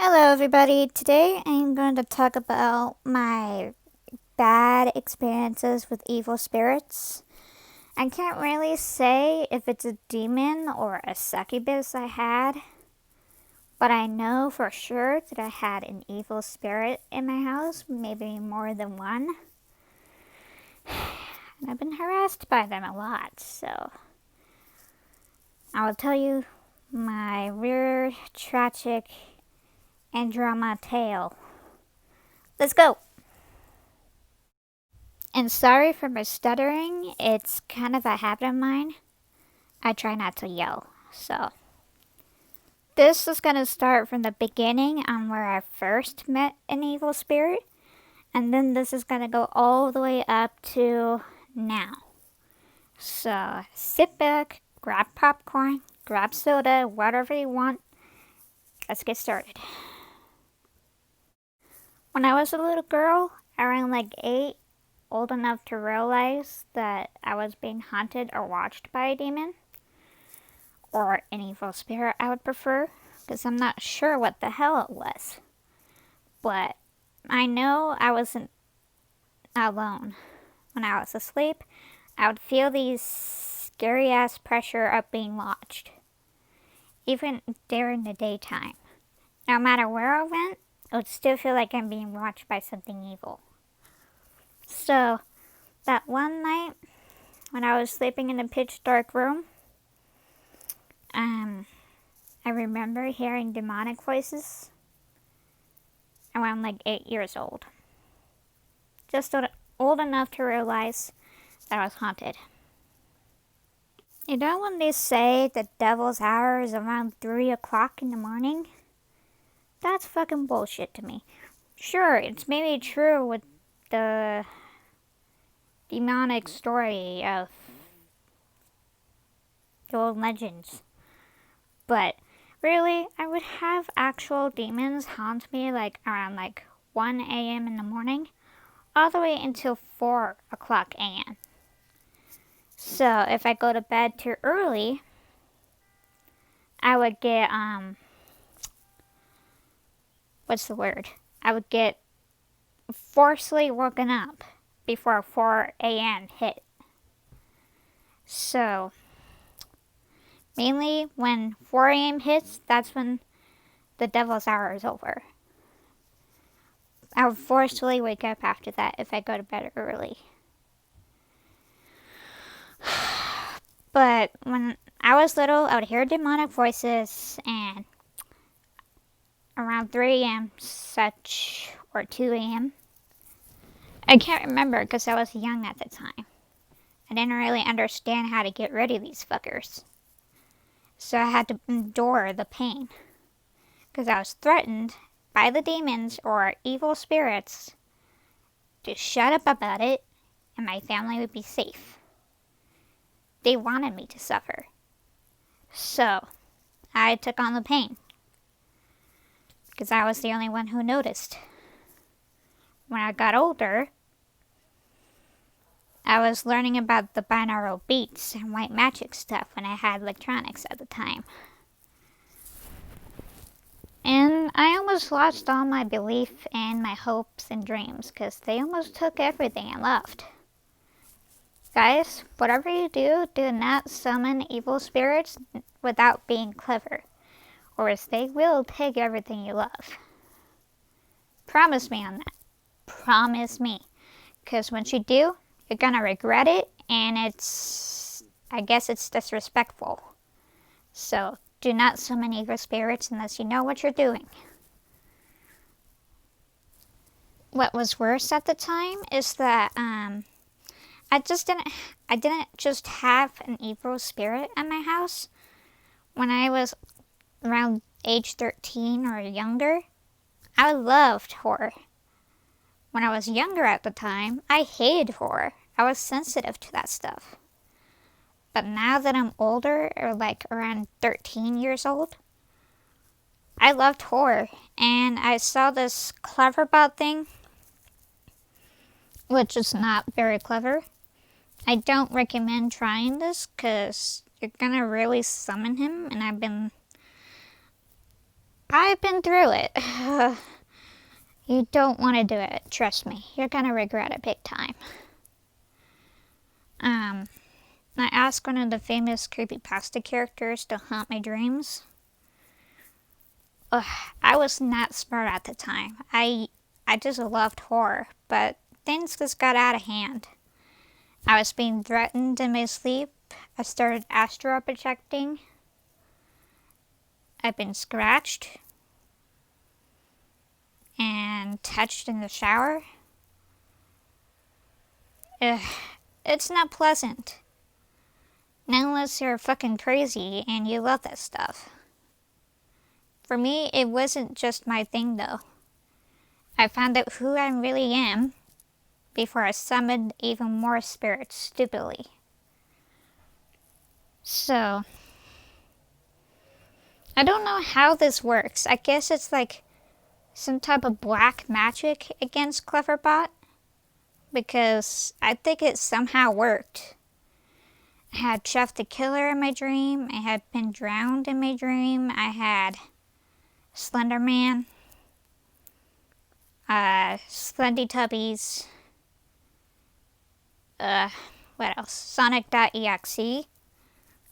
Hello, everybody. Today I'm going to talk about my bad experiences with evil spirits. I can't really say if it's a demon or a succubus I had, but I know for sure that I had an evil spirit in my house, maybe more than one. And I've been harassed by them a lot, so I will tell you my weird, tragic, and drama tale. Let's go! And sorry for my stuttering, it's kind of a habit of mine. I try not to yell, so. This is going to start from the beginning on where I first met an evil spirit, and then this is going to go all the way up to now. So sit back, grab popcorn, grab soda, whatever you want. Let's get started. When I was a little girl, around like 8, old enough to realize that I was being haunted or watched by a demon, or an evil spirit I would prefer, because I'm not sure what the hell it was. But I know I wasn't alone. When I was asleep, I would feel these scary ass pressure of being watched, even during the daytime. No matter where I went, it would still feel like I'm being watched by something evil. So, that one night, when I was sleeping in a pitch dark room, I remember hearing demonic voices around like 8 years old. Just old enough to realize that I was haunted. You know when they say the devil's hour is around 3 o'clock in the morning? That's fucking bullshit to me. Sure, it's maybe true with the demonic story of the old legends. But really, I would have actual demons haunt me like around like 1 a.m. in the morning, all the way until 4 o'clock a.m. So if I go to bed too early, I would get, what's the word? I would get forcefully woken up before 4 a.m. hit. So, mainly when 4 a.m. hits, that's when the devil's hour is over. I would forcefully wake up after that if I go to bed early. But when I was little, I would hear demonic voices, and around 3 a.m. such, or 2 a.m. I can't remember because I was young at the time. I didn't really understand how to get rid of these fuckers. So I had to endure the pain. Because I was threatened by the demons or evil spirits to shut up about it and my family would be safe. They wanted me to suffer. So I took on the pain. Because I was the only one who noticed. When I got older, I was learning about the binaural beats and white magic stuff when I had electronics at the time. And I almost lost all my belief and my hopes and dreams because they almost took everything I loved. Guys, whatever you do not summon evil spirits without being clever, or else they will take everything you love. Promise me on that. Promise me. Because once you do, you're gonna regret it, and I guess it's disrespectful. So, do not summon evil spirits unless you know what you're doing. What was worse at the time is that, I didn't just have an evil spirit at my house. When I was around age 13 or younger, I loved horror. When I was younger at the time, I hated horror. I was sensitive to that stuff. But now that I'm older, or like around 13 years old, I loved horror. And I saw this Cleverbot thing, which is not very clever. I don't recommend trying this because you're gonna really summon him, and I've been I've been through it. You don't want to do it, trust me. You're gonna regret it big time. I asked one of the famous creepypasta characters to haunt my dreams. Ugh, I was not smart at the time. I just loved horror, but things just got out of hand. I was being threatened in my sleep. I started astral projecting. I've been scratched and touched in the shower. Ugh, it's not pleasant. Not unless you're fucking crazy and you love that stuff. For me, it wasn't just my thing though. I found out who I really am before I summoned even more spirits stupidly. So, I don't know how this works. I guess it's like some type of black magic against Cleverbot, because I think it somehow worked. I had Jeff the Killer in my dream. I had been drowned in my dream. I had Slenderman, Slendy Tubbies, what else? Sonic.exe.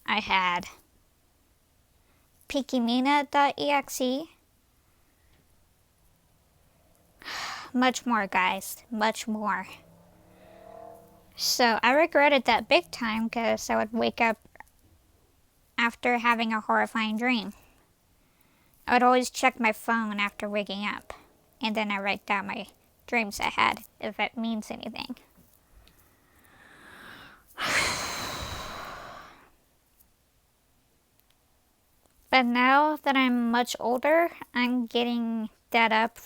I had Pikimina.exe. Much more, guys. Much more. So I regretted that big time because I would wake up after having a horrifying dream. I would always check my phone after waking up, and then I write down my dreams I had, if that means anything. But now that I'm much older, I'm getting fed up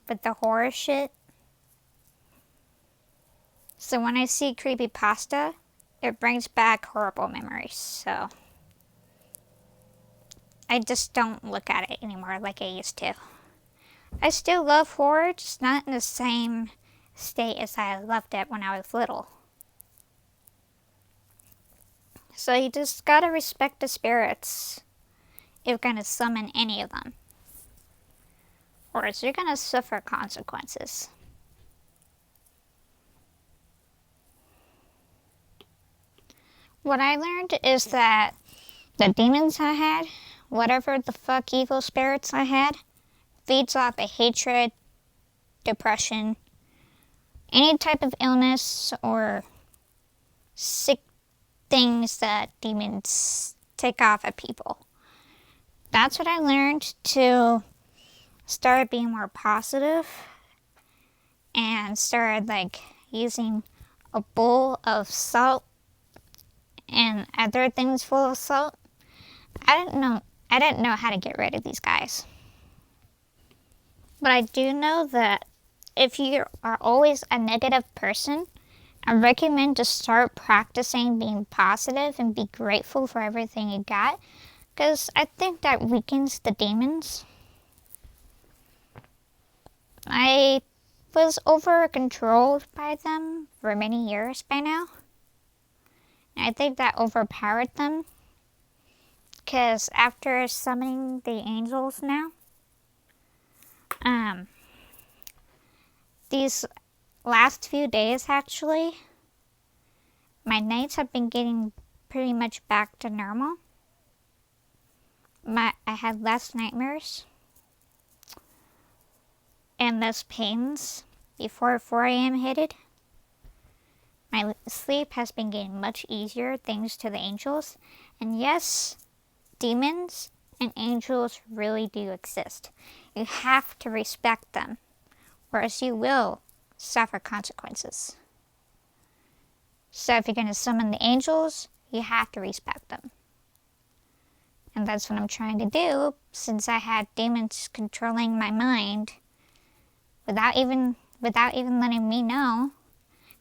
with the horror shit. So when I see creepypasta, it brings back horrible memories, so I just don't look at it anymore like I used to. I still love horror, just not in the same state as I loved it when I was little. So you just gotta respect the spirits if you're gonna summon any of them, or else you're gonna suffer consequences. What I learned is that the demons I had, whatever the fuck evil spirits I had, feeds off of hatred, depression, any type of illness or sick things that demons take off of people. That's what I learned to start being more positive and started like using a bowl of salt and other things full of salt. I didn't know how to get rid of these guys. But I do know that if you are always a negative person, I recommend to start practicing being positive and be grateful for everything you got, because I think that weakens the demons. I was over-controlled by them for many years by now. I think that overpowered them, because after summoning the angels now, these last few days actually, my nights have been getting pretty much back to normal. I had less nightmares and less pains before 4 a.m. hit. My sleep has been getting much easier thanks to the angels. And yes, demons and angels really do exist. You have to respect them, or else you will suffer consequences. So if you're going to summon the angels, you have to respect them. And that's what I'm trying to do, since I had demons controlling my mind without even letting me know.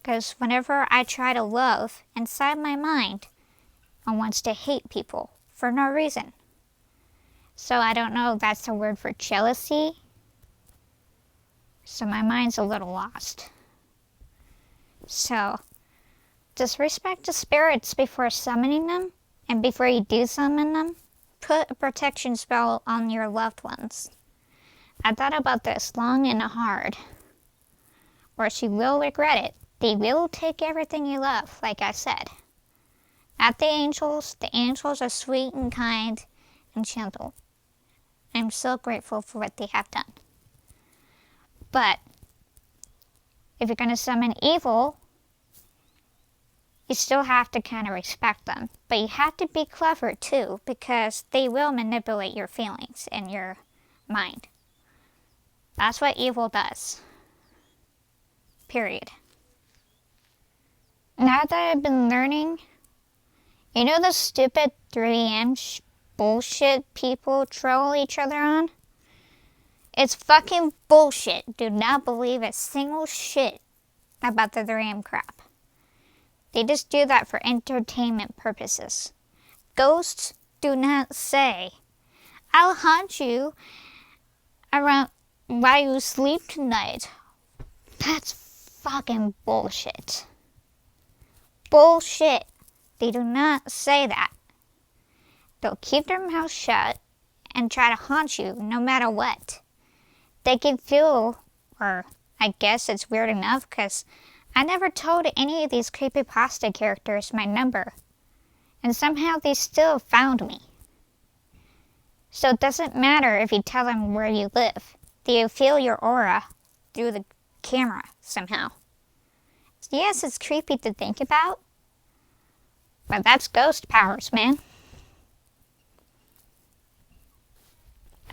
Because whenever I try to love, inside my mind, I want to hate people for no reason. So I don't know if that's the word for jealousy. So my mind's a little lost. So just respect the spirits before summoning them, and before you do summon them, put a protection spell on your loved ones. I thought about this long and hard, or she will regret it. They will take everything you love, like I said. At the angels are sweet and kind and gentle. I'm so grateful for what they have done. But if you're going to summon evil, you still have to kind of respect them. But you have to be clever too, because they will manipulate your feelings and your mind. That's what evil does. Period. Now that I've been learning, you know the stupid 3M bullshit people troll each other on? It's fucking bullshit. Do not believe a single shit about the 3M crap. They just do that for entertainment purposes. Ghosts do not say, I'll haunt you around while you sleep tonight. That's fucking bullshit. Bullshit. They do not say that. They'll keep their mouth shut and try to haunt you no matter what. They can feel, or I guess it's weird enough because I never told any of these creepypasta characters my number. And somehow they still found me. So it doesn't matter if you tell them where you live. They feel your aura through the camera somehow. Yes, it's creepy to think about. But that's ghost powers, man.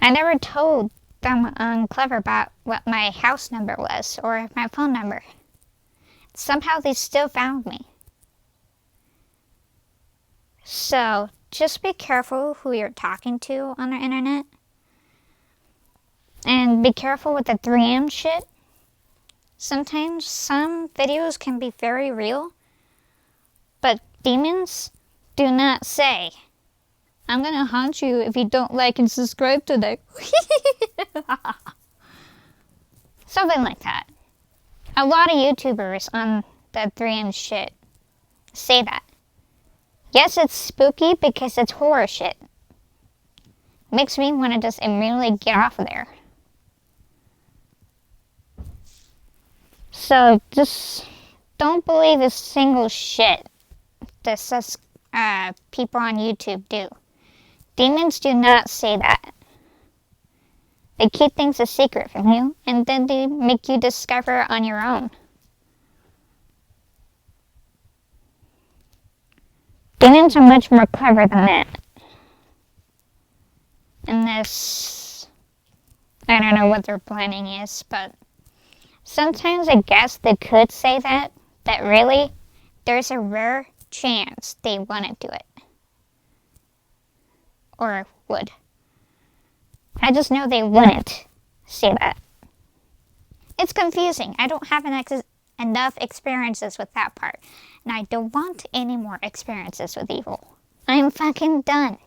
I never told them clever about what my house number was or my phone number. Somehow they still found me. So just be careful who you're talking to on the internet. And be careful with the 3M shit. Sometimes some videos can be very real. But demons do not say, I'm gonna haunt you if you don't like and subscribe today. Something like that. A lot of YouTubers on the 3M shit say that. Yes, it's spooky because it's horror shit. Makes me want to just immediately get off of there. So just don't believe a single shit that says people on YouTube do. Demons do not say that. They keep things a secret from you, and then they make you discover on your own. Demons are much more clever than that. And this, I don't know what their planning is, but sometimes I guess they could say that really, there's a rare chance they wouldn't do it. Or would. I just know they wouldn't say that. It's confusing. I don't have enough experiences with that part. And I don't want any more experiences with evil. I'm fucking done.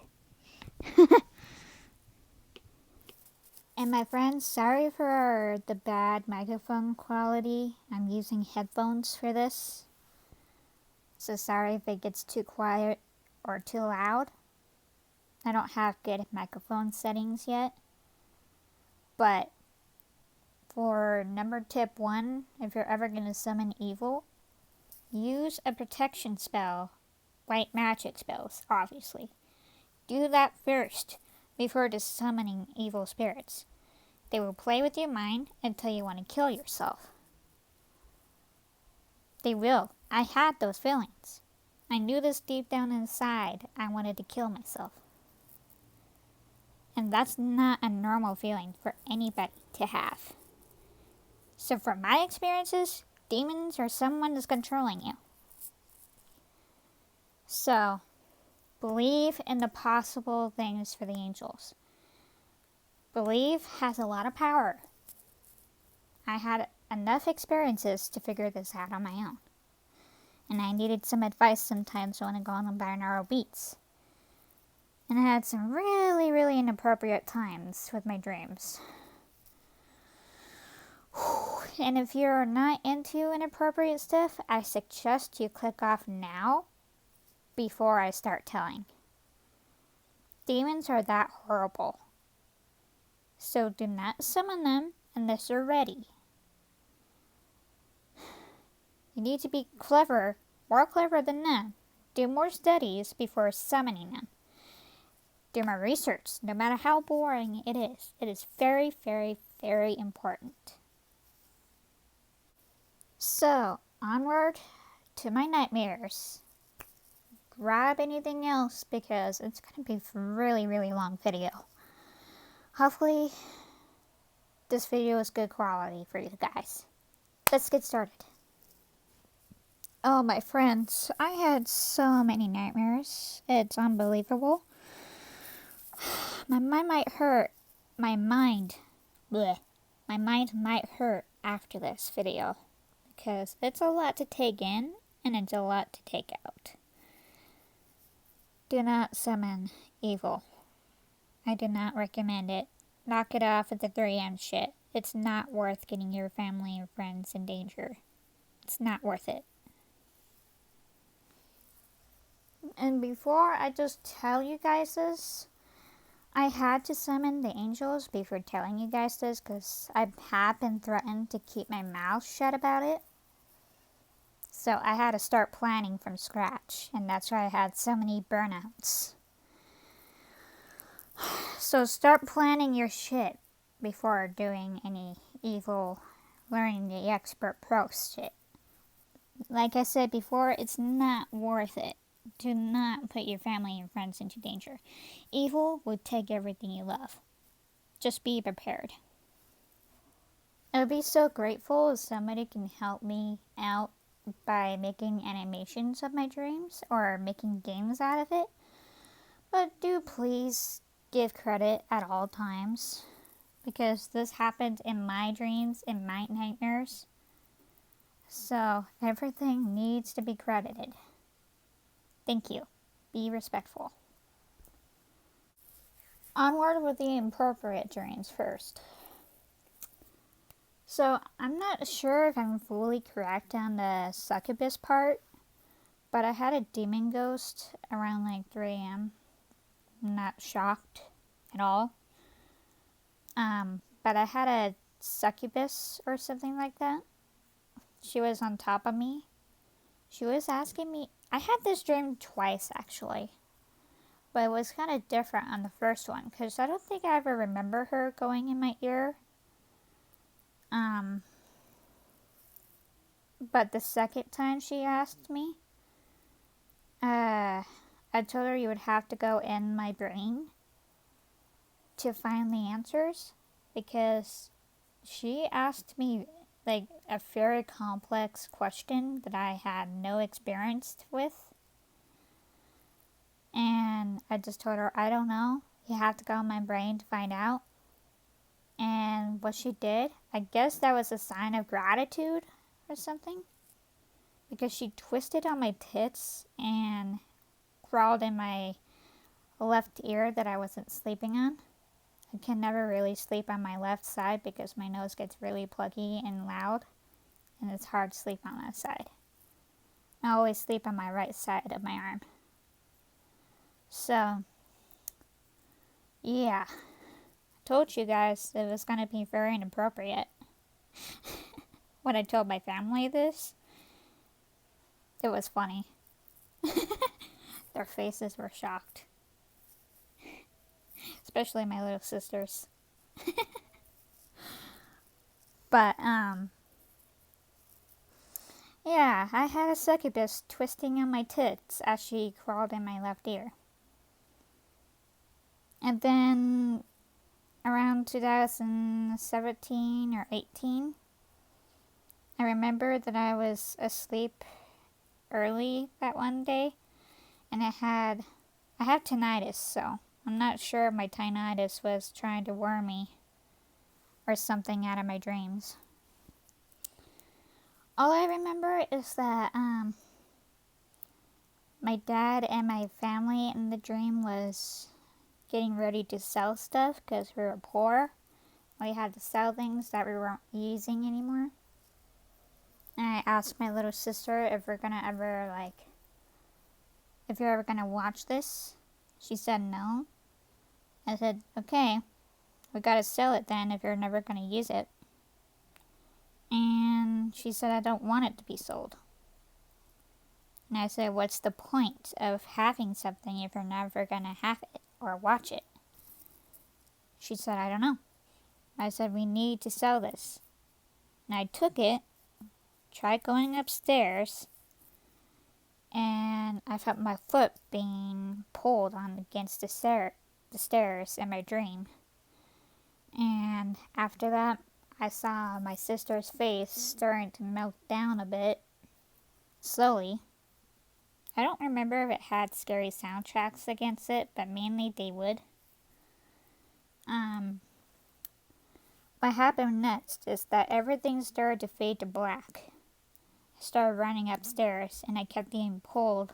And my friends, sorry for the bad microphone quality. I'm using headphones for this. So sorry if it gets too quiet or too loud. I don't have good microphone settings yet. But for number tip 1, if you're ever going to summon evil, use a protection spell. White magic spells, obviously. Do that first before just summoning evil spirits. They will play with your mind until you want to kill yourself. They will. I had those feelings. I knew this deep down inside. I wanted to kill myself. And that's not a normal feeling for anybody to have. So from my experiences, demons are someone that's controlling you. So, believe in the possible things for the angels. Believe has a lot of power. I had enough experiences to figure this out on my own. And I needed some advice sometimes when I go on binaural beats. And I had some really, really inappropriate times with my dreams. And if you're not into inappropriate stuff, I suggest you click off now before I start telling. Demons are that horrible. So do not summon them unless you're ready. You need to be clever, more clever than them. Do more studies before summoning them. Do more research, no matter how boring it is. It is very, very, very important. So, onward to my nightmares. Grab anything else because it's going to be a really, really long video. Hopefully, this video is good quality for you guys. Let's get started. Oh, my friends, I had so many nightmares. It's unbelievable. My mind might hurt. My mind might hurt after this video because it's a lot to take in and it's a lot to take out. Do not summon evil. I do not recommend it. Knock it off with the 3M shit. It's not worth getting your family and friends in danger. It's not worth it. And before I just tell you guys this, I had to summon the angels before telling you guys this because I have been threatened to keep my mouth shut about it. So I had to start planning from scratch, and that's why I had so many burnouts. So start planning your shit before doing any evil learning the expert pro shit. Like I said before, it's not worth it. Do not put your family and friends into danger. Evil will take everything you love. Just be prepared. I would be so grateful if somebody can help me out by making animations of my dreams or making games out of it. But do please give credit at all times because this happened in my dreams, in my nightmares. So everything needs to be credited. Thank you. Be respectful. Onward with the appropriate dreams first. So I'm not sure if I'm fully correct on the succubus part, but I had a demon ghost around like 3 a.m. I'm not shocked at all. But I had a succubus or something like that. She was on top of me. She was asking me, I had this dream twice actually, but it was kind of different on the first one because I don't think I ever remember her going in my ear. But the second time she asked me, I told her you would have to go in my brain to find the answers because she asked me like a very complex question that I had no experience with. And I just told her, I don't know. You have to go in my brain to find out. And what she did, I guess that was a sign of gratitude or something. Because she twisted on my tits and crawled in my left ear that I wasn't sleeping on. I can never really sleep on my left side because my nose gets really pluggy and loud. And it's hard to sleep on that side. I always sleep on my right side of my arm. So, yeah. I told you guys it was going to be very inappropriate. When I told my family this, it was funny. Their faces were shocked. Especially my little sisters. But, yeah, I had a succubus twisting on my tits as she crawled in my left ear. And then, around 2017 or 18, I remember that I was asleep early that one day, and I have tinnitus, so I'm not sure if my tinnitus was trying to warn me or something out of my dreams. All I remember is that my dad and my family in the dream was getting ready to sell stuff because we were poor. We had to sell things that we weren't using anymore. And I asked my little sister if you're ever gonna watch this. She said no. I said, okay. We gotta sell it then if you're never gonna use it. And she said, I don't want it to be sold. And I said, what's the point of having something if you're never gonna have it or watch it? She said, I don't know. I said, we need to sell this. And I took it, tried going upstairs, and I felt my foot being pulled on against the stairs in my dream. And after that, I saw my sister's face starting to melt down a bit, slowly. I don't remember if it had scary soundtracks against it, but mainly they would. What happened next is that everything started to fade to black. I started running upstairs, and I kept being pulled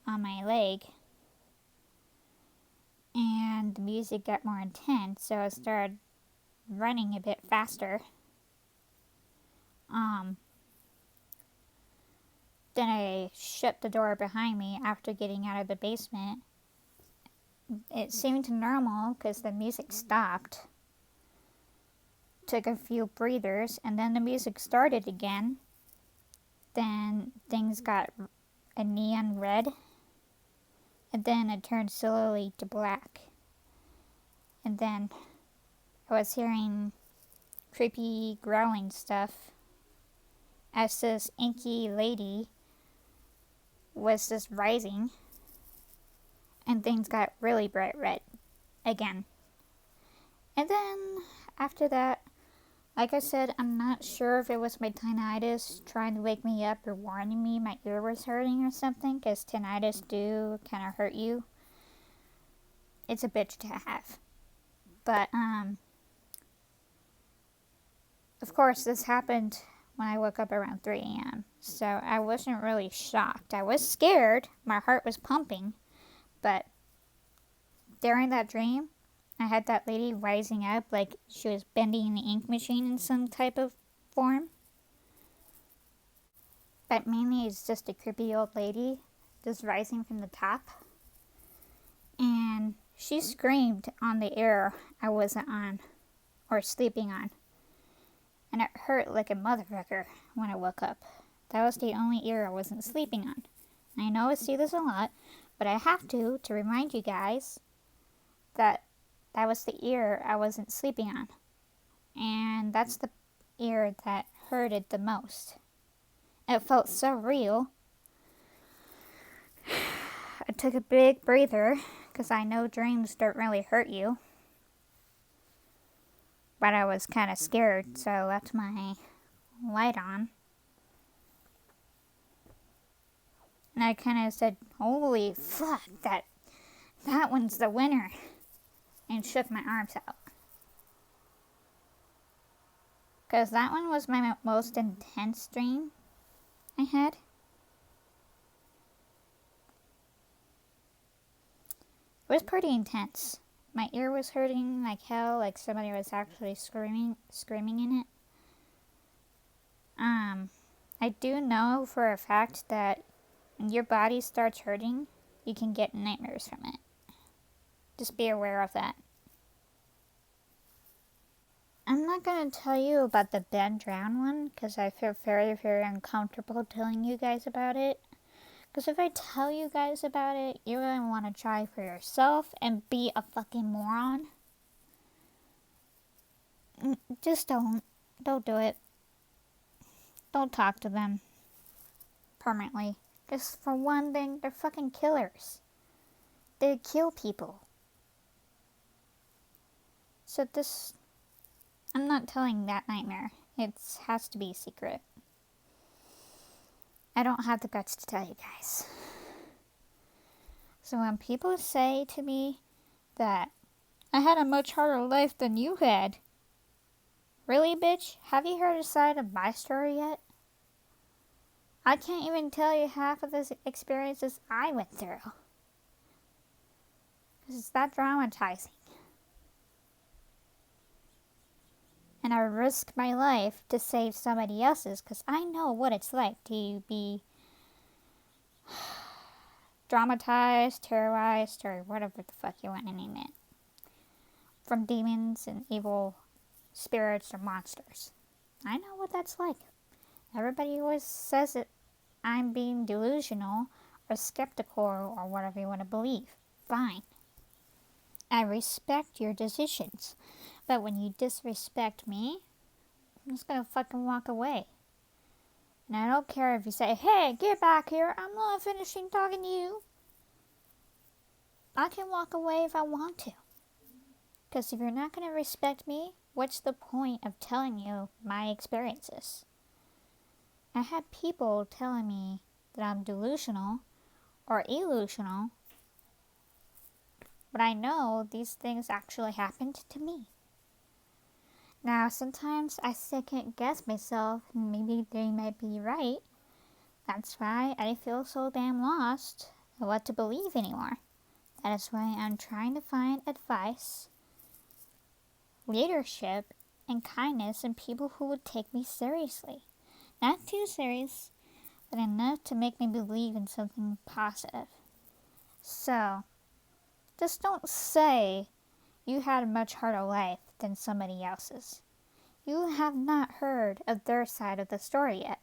on my leg. And the music got more intense, so I started running a bit faster. Then I shut the door behind me after getting out of the basement. It seemed normal because the music stopped. Took a few breathers, and then the music started again. Then things got a neon red, and then it turned slowly to black. And then I was hearing creepy growling stuff as this inky lady was just rising, and things got really bright red again. And then after that, like I said, I'm not sure if it was my tinnitus trying to wake me up or warning me my ear was hurting or something, because tinnitus do kind of hurt you. It's a bitch to have. But, of course, this happened when I woke up around 3 a.m. So I wasn't really shocked. I was scared. My heart was pumping. But during that dream, I had that lady rising up like she was bending the ink machine in some type of form. But mainly it's just a creepy old lady just rising from the top. And she screamed on the ear I wasn't on or sleeping on. And it hurt like a motherfucker when I woke up. That was the only ear I wasn't sleeping on. And I know I see this a lot, but I have to remind you guys that that was the ear I wasn't sleeping on. And that's the ear that hurted the most. It felt so real. I took a big breather, because I know dreams don't really hurt you. But I was kind of scared, so I left my light on. And I kind of said, holy fuck, that one's the winner. And shook my arms out. Because that one was my most intense dream I had. It was pretty intense. My ear was hurting like hell, like somebody was actually screaming in it. I do know for a fact that when your body starts hurting, you can get nightmares from it. Just be aware of that. I'm not going to tell you about the Ben Drown one, because I feel very, very uncomfortable telling you guys about it. Because if I tell you guys about it, you're going to want to try for yourself and be a fucking moron. Just don't. Don't do it. Don't talk to them permanently. Because for one thing, they're fucking killers. They kill people. So this... I'm not telling that nightmare. It has to be secret. I don't have the guts to tell you guys. So when people say to me that I had a much harder life than you had, really, bitch? Have you heard a side of my story yet? I can't even tell you half of the experiences I went through. Because it's that dramatizing. And I risk my life to save somebody else's, because I know what it's like to be dramatized, terrorized, or whatever the fuck you want to name it, from demons and evil spirits or monsters. I know what that's like. Everybody always says that I'm being delusional or skeptical or whatever you want to believe. Fine. I respect your decisions. But when you disrespect me, I'm just gonna fucking walk away. And I don't care if you say, hey, get back here, I'm not finishing talking to you. I can walk away if I want to. Because if you're not gonna respect me, what's the point of telling you my experiences? I had people telling me that I'm delusional or illusional, but I know these things actually happened to me. Now, sometimes I second guess myself, and maybe they might be right. That's why I feel so damn lost at what to believe anymore. That is why I'm trying to find advice, leadership, and kindness in people who would take me seriously. Not too serious, but enough to make me believe in something positive. So, just don't say you had a much harder life than somebody else's. You have not heard of their side of the story yet,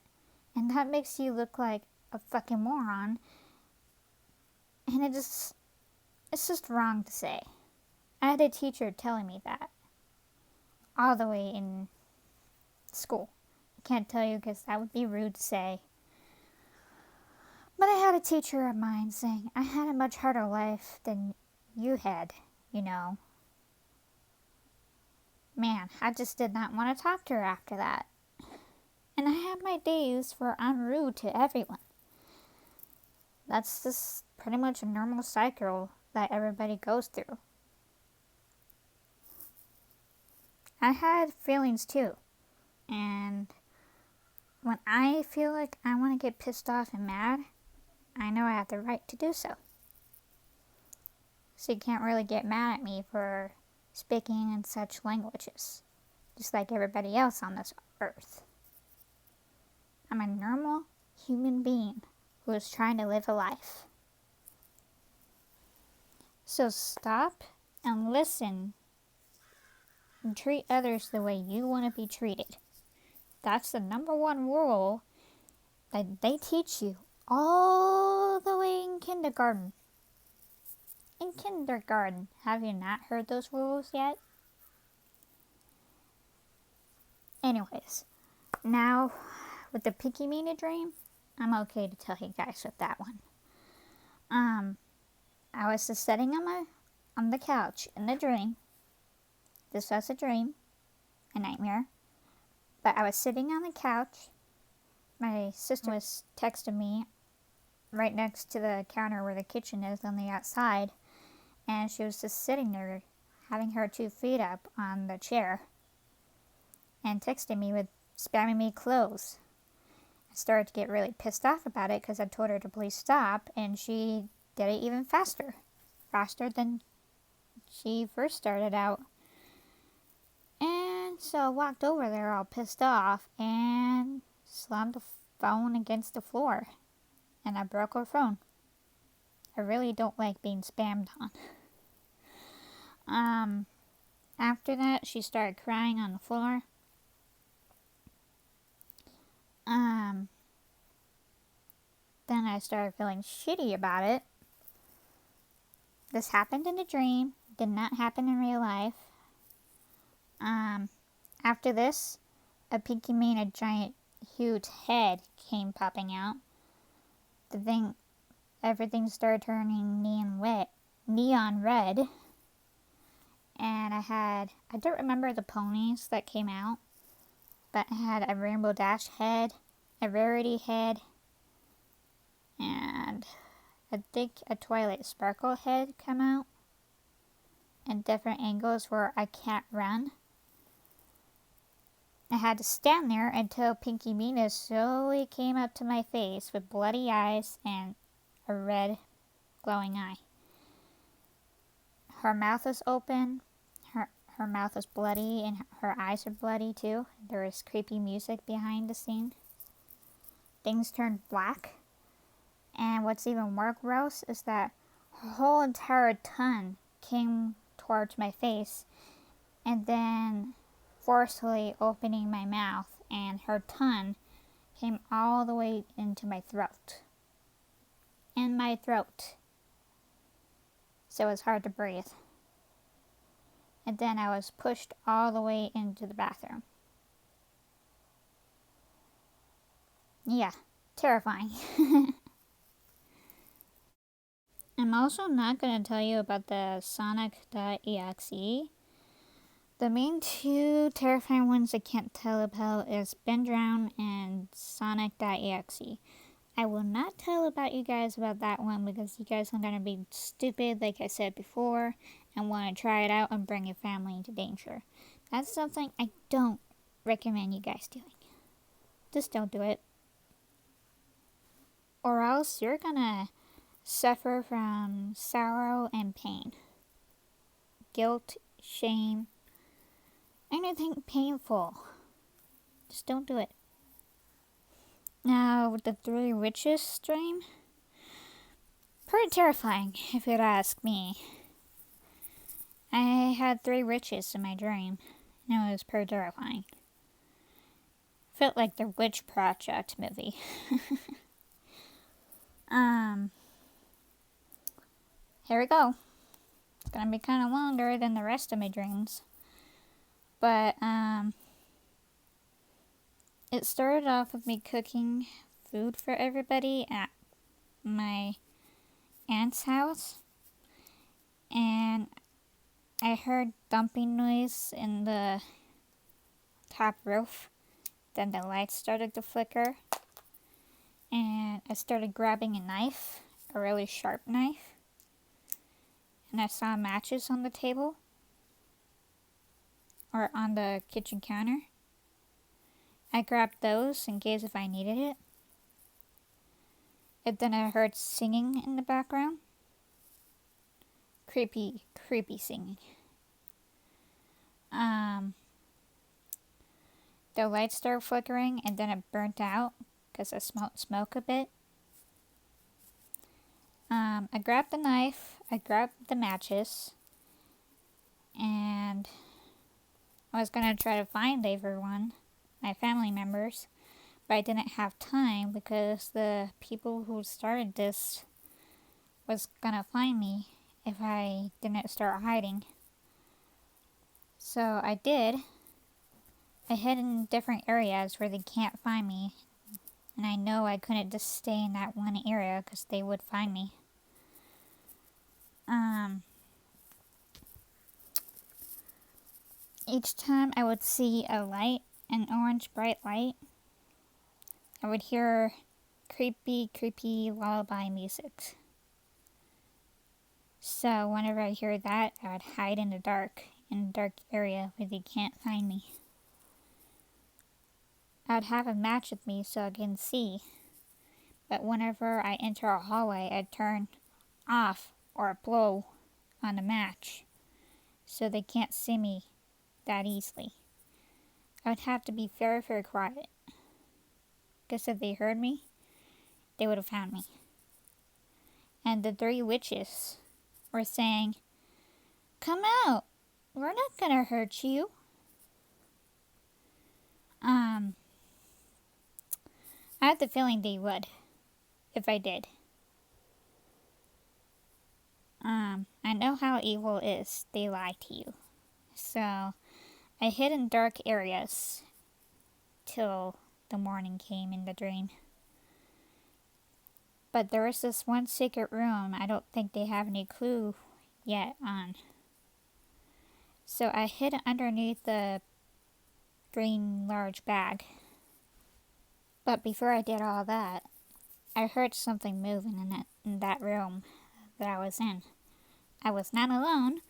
and that makes you look like a fucking moron, and it's just wrong to say. I had a teacher telling me that all the way in school. I can't tell you because that would be rude to say. But I had a teacher of mine saying I had a much harder life than you had, you know. Man, I just did not want to talk to her after that. And I had my days where I'm rude to everyone. That's just pretty much a normal cycle that everybody goes through. I had feelings too. And when I feel like I want to get pissed off and mad, I know I have the right to do so. So you can't really get mad at me for speaking in such languages, just like everybody else on this earth. I'm a normal human being who is trying to live a life. So stop and listen and treat others the way you want to be treated. That's the number one rule that they teach you all the way in kindergarten. In kindergarten, have you not heard those rules yet? Anyways, now with the Pinky Meanie dream, I'm okay to tell you guys with that one. I was just sitting on the couch in the dream. This was a dream, a nightmare. But I was sitting on the couch. My sister was texting me right next to the counter where the kitchen is on the outside. And she was just sitting there, having her 2 feet up on the chair. And texting me with spamming me clothes. I started to get really pissed off about it because I told her to please stop. And she did it even faster. Faster than she first started out. And so I walked over there all pissed off and slammed the phone against the floor. And I broke her phone. I really don't like being spammed on. After that, she started crying on the floor. Then I started feeling shitty about it. This happened in a dream, did not happen in real life. After this, a Pinky Meanie, a giant, huge head came popping out. Everything started turning neon red. And I don't remember the ponies that came out, but I had a Rainbow Dash head, a Rarity head, and I think a Twilight Sparkle head come out, and different angles where I can't run. I had to stand there until Pinky Meanie slowly came up to my face with bloody eyes and a red glowing eye. Her mouth was open, her mouth was bloody, and her eyes were bloody too. There was creepy music behind the scene. Things turned black. And what's even more gross is that her whole entire tongue came towards my face and then forcefully opening my mouth, and her tongue came all the way into my throat. In my throat. So it was hard to breathe. And then I was pushed all the way into the bathroom. Yeah, terrifying. I'm also not going to tell you about the Sonic.exe. The main two terrifying ones I can't tell about is binnerul and Sonic.exe. I will not tell about you guys about that one because you guys are going to be stupid, like I said before, and want to try it out and bring your family into danger. That's something I don't recommend you guys doing. Just don't do it. Or else you're going to suffer from sorrow and pain. Guilt, shame, anything painful. Just don't do it. Now, with the Three Witches dream, pretty terrifying, if you'd ask me. I had 3 witches in my dream, and it was pretty terrifying. Felt like the Witch Project movie. Here we go. It's gonna be kind of longer than the rest of my dreams. But, it started off with me cooking food for everybody at my aunt's house. And I heard thumping noise in the top roof. Then the lights started to flicker. And I started grabbing a knife, a really sharp knife. And I saw matches on the table. Or on the kitchen counter. I grabbed those in case if I needed it. And then I heard singing in the background. Creepy singing. The lights started flickering and then it burnt out because I smelled smoke a bit. I grabbed the knife, I grabbed the matches, and I was gonna try to find everyone, my family members, but I didn't have time because the people who started this was gonna find me if I didn't start hiding. So I did. I hid in different areas where they can't find me, and I know I couldn't just stay in that one area because they would find me. Each time I would see a light, an orange bright light, I would hear creepy lullaby music. So whenever I hear that, I would hide in a dark area where they can't find me. I'd have a match with me so I can see, but whenever I enter a hallway, I'd turn off or blow on the match so they can't see me that easily. I would have to be very quiet, because if they heard me, they would have found me. And the 3 witches were saying, "Come out, we're not gonna hurt you." I had the feeling they would, if I did. I know how evil is, they lie to you. So, I hid in dark areas till the morning came in the dream. But there was this one secret room I don't think they have any clue yet on. So I hid underneath the green large bag. But before I did all that, I heard something moving in that room that I was in. I was not alone,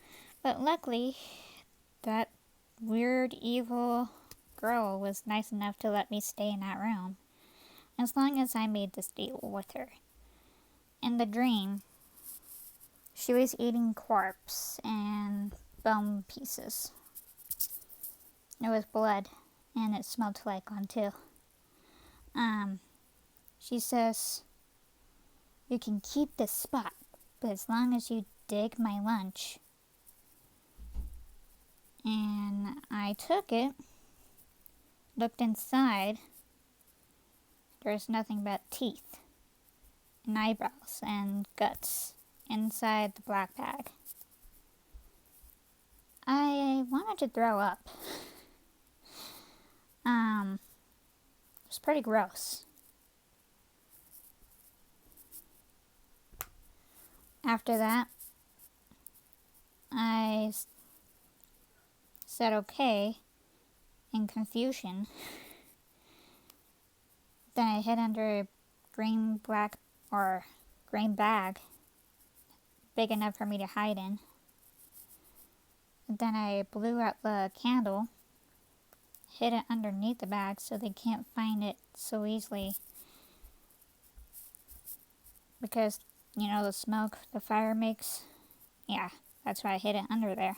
but luckily that weird evil girl was nice enough to let me stay in that room, as long as I made this deal with her. In the dream, she was eating corpse and bone pieces. It was blood, and it smelled like one too. She says, "You can keep this spot, but as long as you dig my lunch." And I took it, looked inside. There's nothing but teeth and eyebrows and guts inside the black bag. I wanted to throw up. It was pretty gross. After that, I said okay in confusion. Then I hid under a green bag big enough for me to hide in. Then I blew out the candle, hid it underneath the bag so they can't find it so easily. Because, the smoke the fire makes. Yeah, that's why I hid it under there.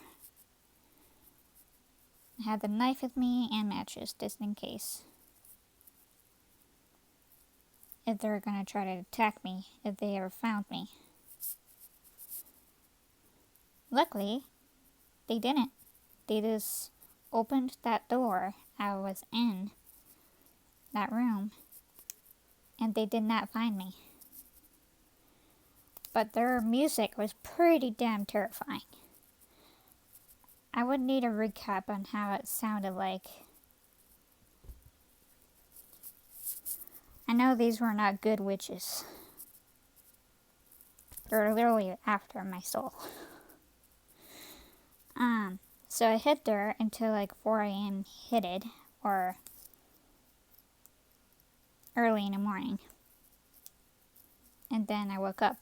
I had the knife with me and matches, just in case. If they were gonna try to attack me, if they ever found me. Luckily, they didn't. They just opened that door I was in, that room, and they did not find me. But their music was pretty damn terrifying. I would need a recap on how it sounded like. I know these were not good witches. They're literally after my soul. So I hid there until like 4 a.m. hidden, or early in the morning. And then I woke up.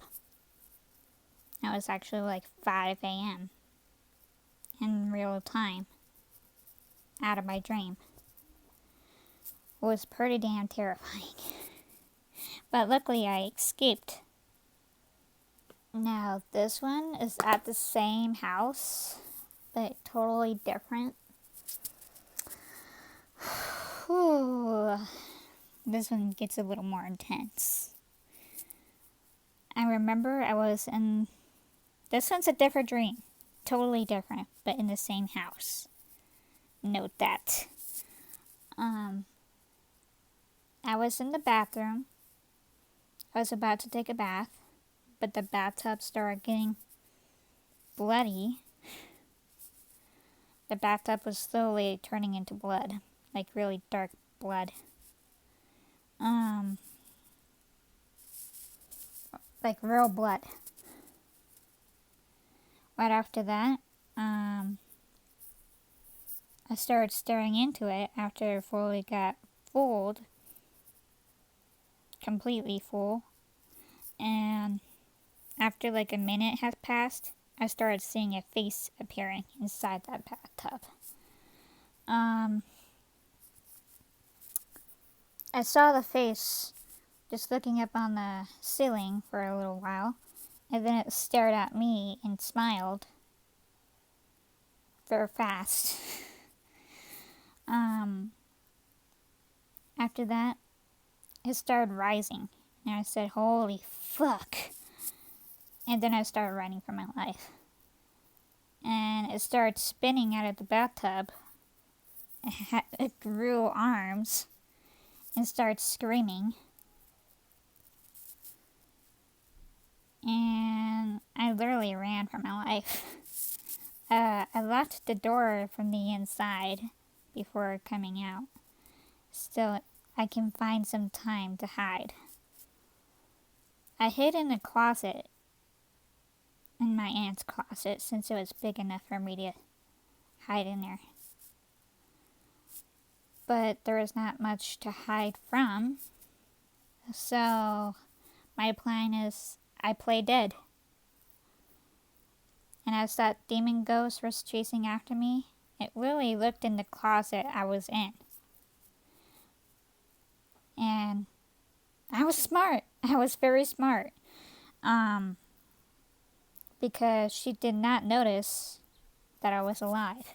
It was actually like 5 a.m. in real time, out of my dream. It was pretty damn terrifying. But luckily I escaped. Now this one is at the same house, but totally different. Whew. This one gets a little more intense. I remember I was in... This one's a different dream. Totally different, but in the same house. Note that. I was in the bathroom. I was about to take a bath, but the bathtub started getting bloody. The bathtub was slowly turning into blood, like really dark blood. Like real blood. Right after that, I started staring into it after it fully got fooled. Completely full. And after like a minute had passed, I started seeing a face appearing inside that bathtub. I saw the face just looking up on the ceiling for a little while, and then it stared at me and smiled very fast. After that, it started rising, and I said, "Holy fuck." And then I started running for my life. And it started spinning out of the bathtub. It grew arms and started screaming. And I literally ran for my life. I locked the door from the inside before coming out. Still, I can find some time to hide. I hid in the closet, in my aunt's closet, since it was big enough for me to hide in there. But there was not much to hide from. So, my plan is I play dead. And as that demon ghost was chasing after me, it really looked in the closet I was in. And I was smart. I was very smart. Because she did not notice that I was alive.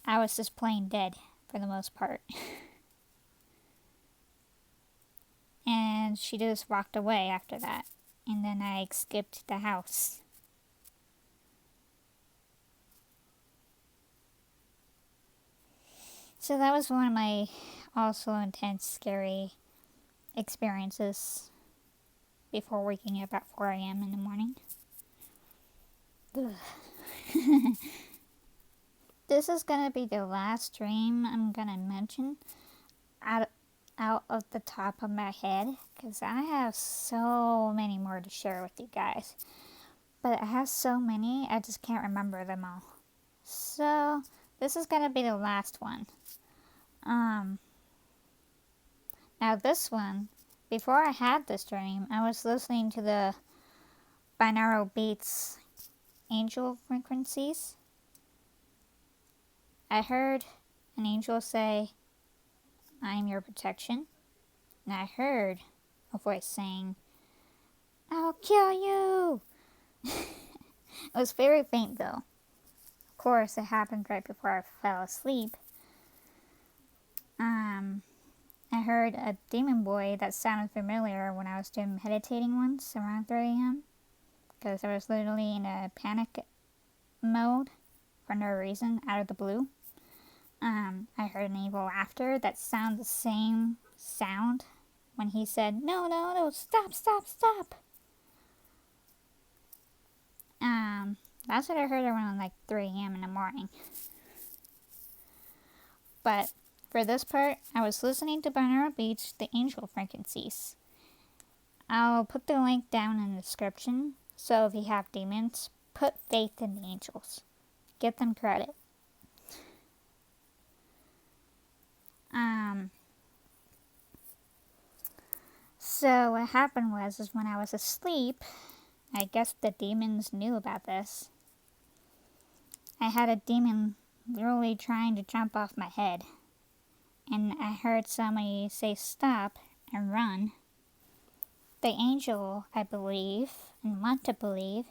I was just playing dead for the most part. And she just walked away after that. And then I skipped the house. So that was one of my also intense, scary experiences before waking up at 4 a.m. in the morning. This is gonna be the last dream I'm gonna mention out, out of the top of my head, because I have so many more to share with you guys. But I have so many, I just can't remember them all. So, this is gonna be the last one. Now this one, before I had this dream, I was listening to the binaural beats angel frequencies. I heard an angel say, "I am your protection." And I heard a voice saying, "I'll kill you." It was very faint though. Of course, it happened right before I fell asleep. I heard a demon boy that sounded familiar when I was doing meditating once around 3 a.m. because I was literally in a panic mode for no reason, out of the blue. I heard an evil laughter that sounded the same sound when he said, "No, no, no, stop, stop, stop." That's what I heard around like 3 a.m. in the morning. But for this part, I was listening to binaural beats, the angel frequencies. I'll put the link down in the description, so if you have demons, put faith in the angels. Give them credit. So what happened was when I was asleep, I guess the demons knew about this. I had a demon literally trying to jump off my head, and I heard somebody say stop and run. The angel, I believe, and want to believe,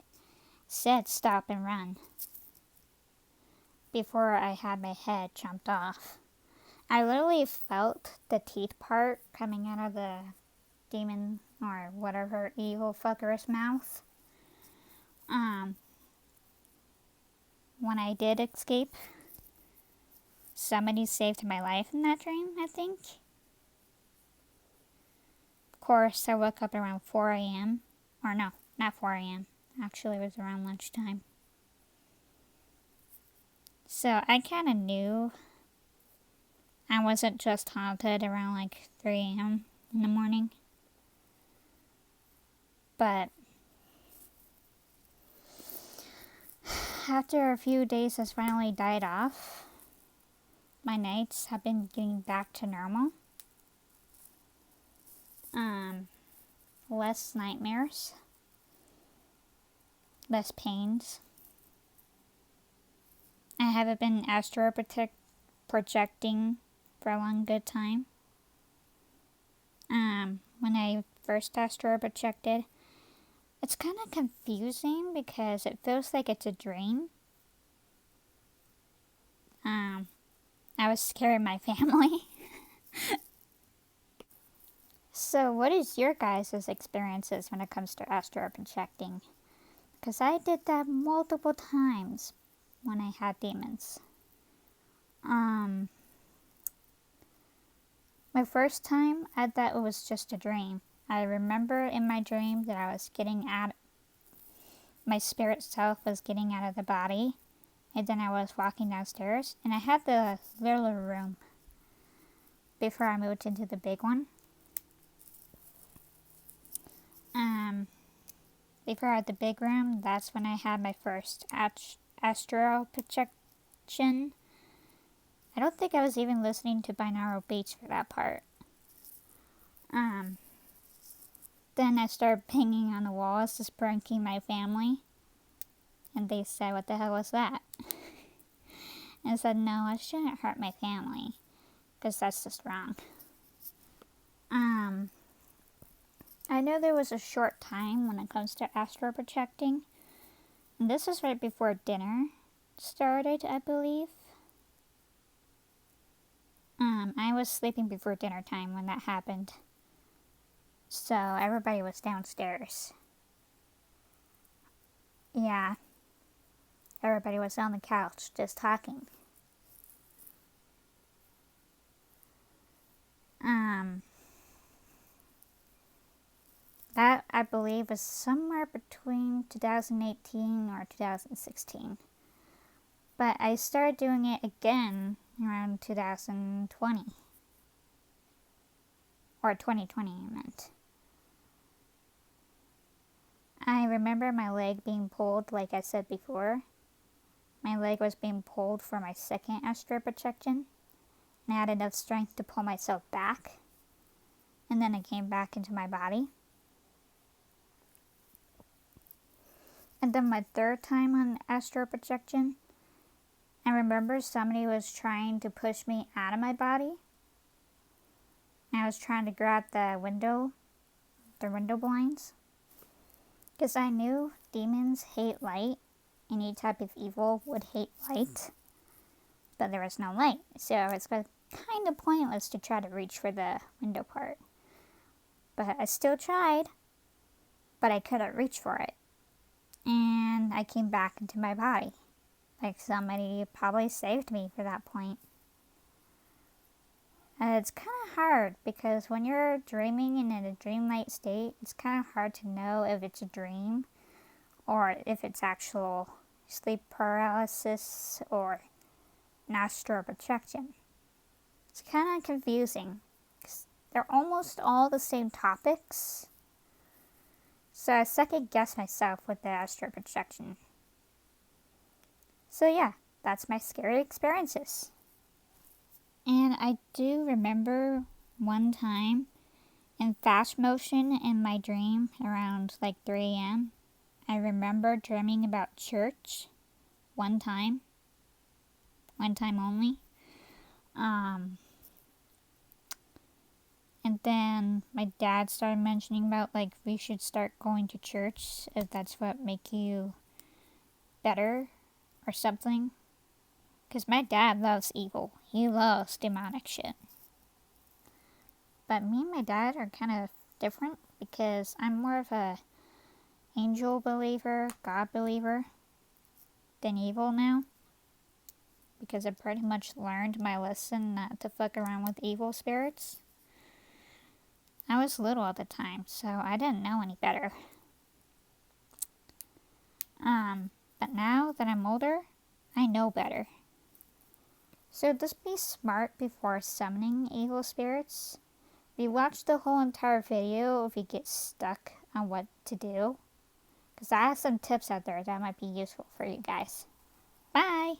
said stop and run before I had my head jumped off. I literally felt the teeth part coming out of the demon or whatever evil fucker's mouth. When I did escape, somebody saved my life in that dream, I think. Of course, I woke up around 4 a.m. Or no, not 4 a.m. Actually, it was around lunchtime. So I kind of knew I wasn't just haunted around like 3 a.m. in the morning. But after a few days has finally died off, my nights have been getting back to normal. Less nightmares, less pains. I haven't been astral projecting for a long good time. When I first astral projected, it's kind of confusing because it feels like it's a dream. I was scaring my family. So what is your guys' experiences when it comes to astral projecting? Because I did that multiple times when I had demons. My first time, I thought it was just a dream. I remember in my dream that I was my spirit self was getting out of the body, and then I was walking downstairs, and I had the little room before I moved into the big one. Before I had the big room, that's when I had my first astral projection. I don't think I was even listening to binaural beats for that part. Then I started pinging on the walls, just pranking my family. And they said, "What the hell was that?" And I said, "No, I shouldn't hurt my family, because that's just wrong." I know there was a short time when it comes to astral projecting. And this was right before dinner started, I believe. I was sleeping before dinner time when that happened. So everybody was downstairs. Yeah. Everybody was on the couch just talking. believe, was somewhere between 2018 or 2016. But I started doing it again around 2020. Or 2020, I meant. I remember my leg being pulled, like I said before. My leg was being pulled for my second astral projection, and I had enough strength to pull myself back. And then I came back into my body. And then my third time on astral projection, I remember somebody was trying to push me out of my body. I was trying to grab the window blinds. Because I knew demons hate light. Any type of evil would hate light. But there was no light. So it's kind of pointless to try to reach for the window part. But I still tried. But I couldn't reach for it. And I came back into my body. Like somebody probably saved me for that point. And it's kind of hard because when you're dreaming and in a dreamlike state, it's kind of hard to know if it's a dream or if it's actual sleep paralysis or an astral projection. It's kind of confusing. They're almost all the same topics. So I second guess myself with the astral projection. So yeah, that's my scary experiences. And I do remember one time in fast motion in my dream around like 3 a.m. I remember dreaming about church one time only. And then my dad started mentioning about like we should start going to church if that's what make you better or something. Because my dad loves evil. He loves demonic shit. But me and my dad are kind of different because I'm more of a angel believer, God believer than evil now. Because I pretty much learned my lesson not to fuck around with evil spirits. I was little at the time, so I didn't know any better. But now that I'm older, I know better. So just be smart before summoning evil spirits. If you watch the whole entire video, if you get stuck on what to do, because I have some tips out there that might be useful for you guys. Bye!